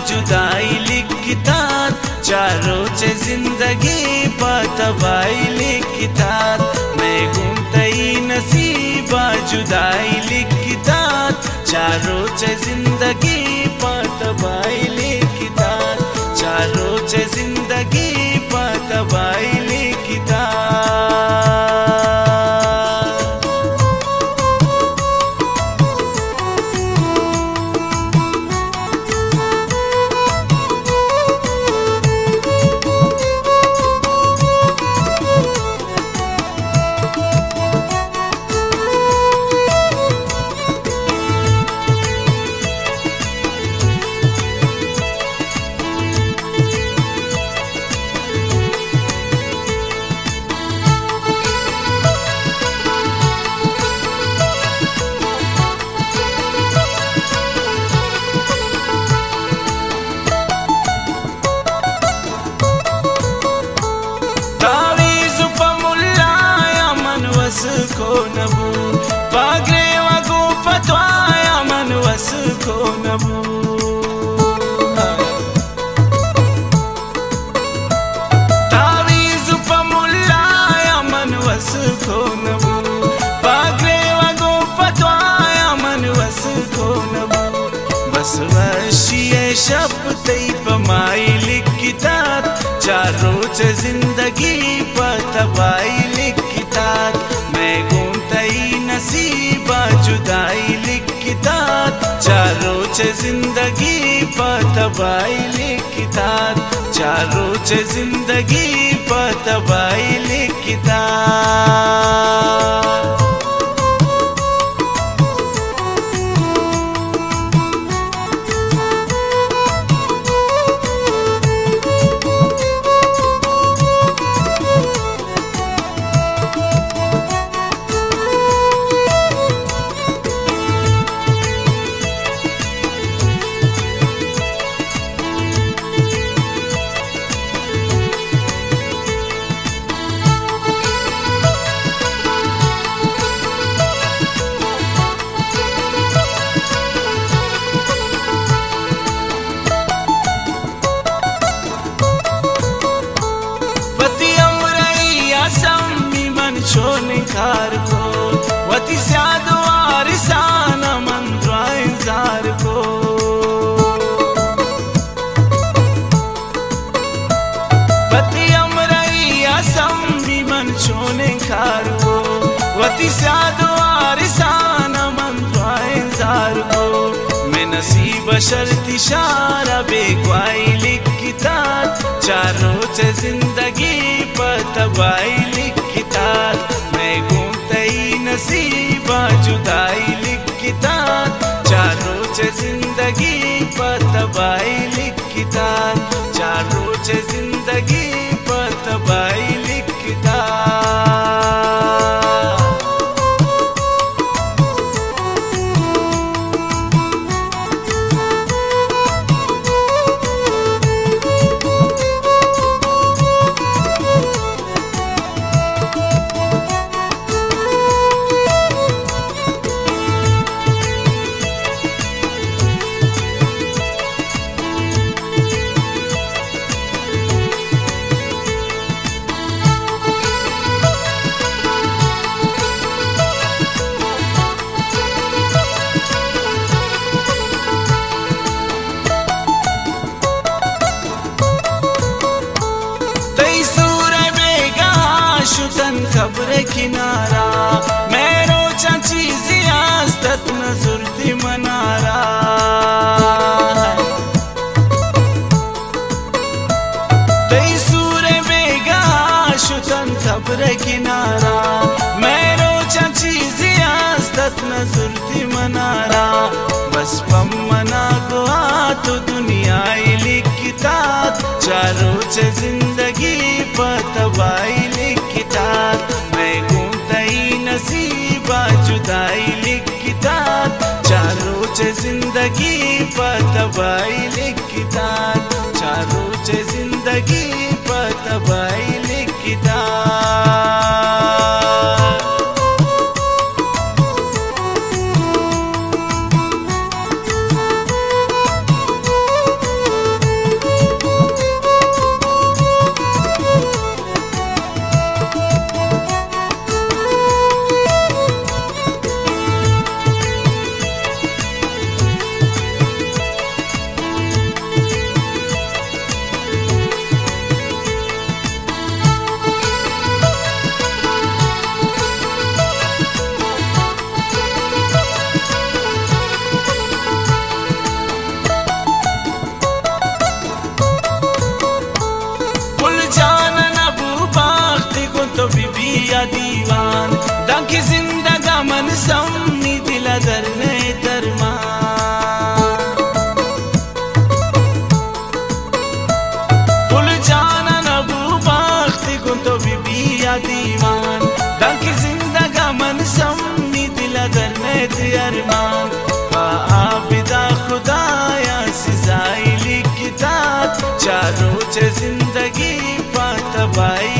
जुदाई लिखतात, चारों चे जिंदगी पतवाई लिखतात। मैं घूमतई नसीबा जुदाई लिखतात, चारों चे जिंदगी पतवाई लिखतात, चारों चे जिंदगी पतवाई लिखतात। को नबू बागरे वगू पतवाया मन वस को नबू, तावीज़ पमुल्लाया मन वस को नबू, बागरे वगू पतवाया मन वस को नबू। बस वशिए शब तई पमाई लिखतात, चारों चे जिंदगी पतवाई लिखतात। मैं घूमतई नसीबा जुदाई लिखतात, चारों चे जिंदगी पतवाई लिखतात, चारों चे जिंदगी पतवाई लिखतात। छोनिकार को वती स्यादो आरिसान मन द्वाइंजार को, पति अमरई असम भी मन छोनिकार को वती स्यादो आरिसान मन द्वाइंजार को। मैं नसीब शर्ती शारा बेगवाई लिखतात, चारों चे जिंदगी पतवाई लिखतात। मैं घूमतई नसीबा जुदाई लिखतात, चारों चे जिंदगी पतवाई लिखतात, चारों चे जिंदगी पतवाई लिखतात। खबर किनारा मैं रोचा चीज़ी आस्तत नजुरती मनारा, तई सूरे बेगा शुतन खबर किनारा मैं रोचा चीज़ी आस्तत नजुरती मनारा। बस पम मना को तो दुनिया लिखतात, चारों चे जिंदगी पतवाई लिखतात। मैं घूमतई नसीबा जुदाई लिखतात, चारों चे जिंदगी पतवाई लिखतात, चारों चे जिंदगी पतवाई लिखतात। या दीवान दाकी जिंदगा मन समनी दिला दरनेत अरमान आबिदा खुदाया सिजाई लिखिता चारों चे जिंदगी पातबाई